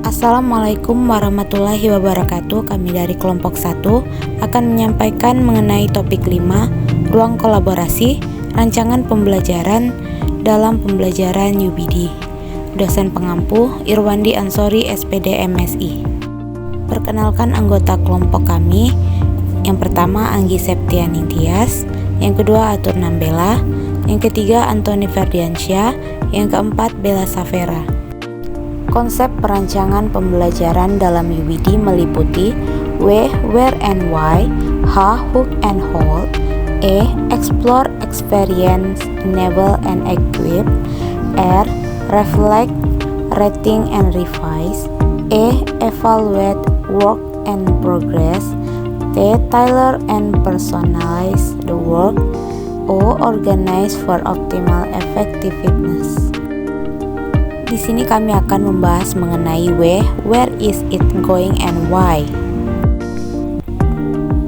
Assalamualaikum warahmatullahi wabarakatuh. Kami dari kelompok 1 akan menyampaikan mengenai topik 5, ruang kolaborasi, rancangan pembelajaran dalam pembelajaran UBD. Dosen pengampu Irwandi Ansori, SPD MSI. Perkenalkan anggota kelompok kami. Yang pertama Anggi Septianing Tias, yang kedua Atur Nambela, yang ketiga Antoni Ferdiansyah, yang keempat Bella Safera. Konsep perancangan pembelajaran dalam UBD meliputi W, where and why, H, hook and hold, E, explore, experience, enable and equip, R, reflect, rating and revise, E, evaluate, work and progress, T, tailor and personalize the work, O, organize for optimal effectiveness. Di sini kami akan membahas mengenai W, where is it going and why.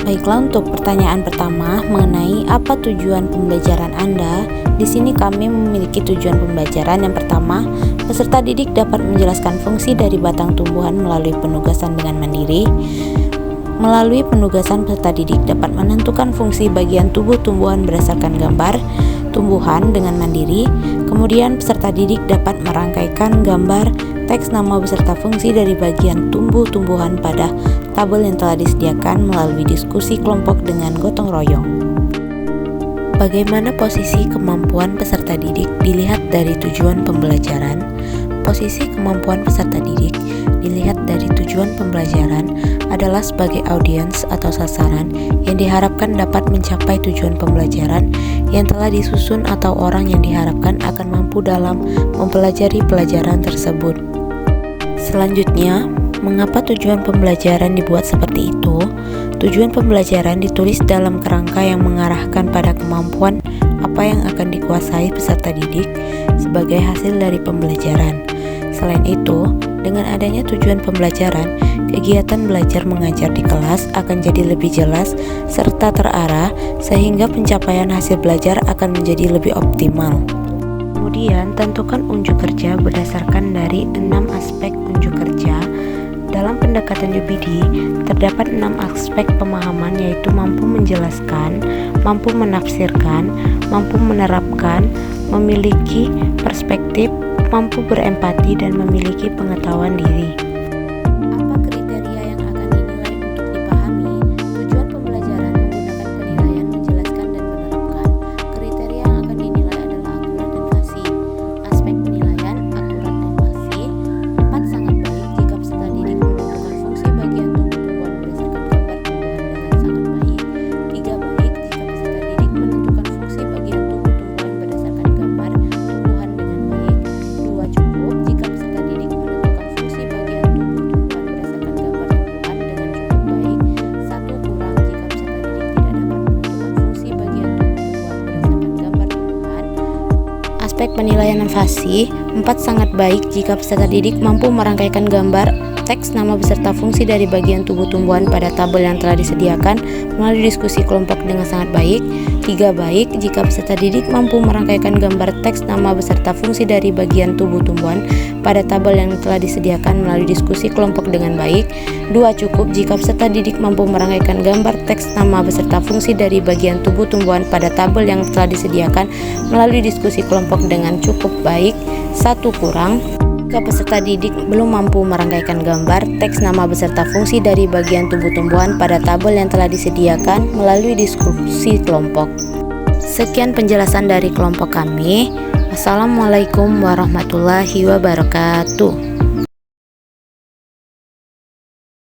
Baiklah, untuk pertanyaan pertama mengenai apa tujuan pembelajaran Anda. Di sini kami memiliki tujuan pembelajaran. Yang pertama, peserta didik dapat menjelaskan fungsi dari batang tumbuhan melalui penugasan dengan mandiri. Melalui penugasan, peserta didik dapat menentukan fungsi bagian tubuh tumbuhan berdasarkan gambar tumbuhan dengan mandiri. Kemudian peserta didik dapat merangkaikan gambar, teks, nama beserta fungsi dari bagian tumbuh-tumbuhan pada tabel yang telah disediakan melalui diskusi kelompok dengan gotong royong. Bagaimana posisi kemampuan peserta didik dilihat dari tujuan pembelajaran? Posisi kemampuan peserta didik dilihat dari tujuan pembelajaran adalah sebagai audiens atau sasaran yang diharapkan dapat mencapai tujuan pembelajaran yang telah disusun atau orang yang diharapkan akan mampu dalam mempelajari pelajaran tersebut. Selanjutnya, mengapa tujuan pembelajaran dibuat seperti itu? Tujuan pembelajaran ditulis dalam kerangka yang mengarahkan pada kemampuan apa yang akan dikuasai peserta didik sebagai hasil dari pembelajaran. Selain itu, dengan adanya tujuan pembelajaran, kegiatan belajar mengajar di kelas akan jadi lebih jelas serta terarah sehingga pencapaian hasil belajar akan menjadi lebih optimal. Kemudian, tentukan unjuk kerja berdasarkan dari 6 aspek unjuk kerja. Dalam pendekatan UBD, terdapat 6 aspek pemahaman, yaitu mampu menjelaskan, mampu menafsirkan, mampu menerapkan, memiliki perspektif, mampu berempati, dan memiliki pengetahuan diri. Apa kriteria yang akan dinilai untuk dipahami? Tujuan pembelajaran menggunakan penilaian, menjelaskan, dan menerapkan. Kriteria yang akan dinilai adalah akurat dan fasih. Aspek penilaian, akurat dan fasih. 4, sangat baik jika peserta didik menentukan fungsi bagian tumbuh-tumbuhan berdasarkan gambar tumbuhan dengan sangat baik. 3, baik jika peserta didik menentukan fungsi bagian tumbuh-tumbuhan berdasarkan gambar tumbuhan dengan baik. 2, cukup jika peserta didik menentukan fungsi bagian tumbuh-tumbuhan berdasarkan gambar tumbuhan dengan cukup baik. 1, kurang jika peserta didik tidak dapat menentukan fungsi bagian tumbuh-tumbuhan berdasarkan gambar tumbuhan. Aspek penilaian dan fasih. 4, sangat baik jika peserta didik mampu merangkaikan gambar, teks, nama beserta fungsi dari bagian tubuh tumbuhan pada tabel yang telah disediakan melalui diskusi kelompok dengan sangat baik. 3, baik jika peserta didik mampu merangkaikan gambar, teks, nama beserta fungsi dari bagian tubuh tumbuhan pada tabel yang telah disediakan melalui diskusi kelompok dengan baik. 2, cukup jika peserta didik mampu merangkaikan gambar, teks, nama beserta fungsi dari bagian tubuh tumbuhan pada tabel yang telah disediakan melalui diskusi kelompok dengan cukup baik. 1, kurang jika peserta didik belum mampu merangkaikan gambar, teks, nama beserta fungsi dari bagian tubuh-tumbuhan pada tabel yang telah disediakan melalui diskusi kelompok. Sekian penjelasan dari kelompok kami. Wassalamualaikum warahmatullahi wabarakatuh.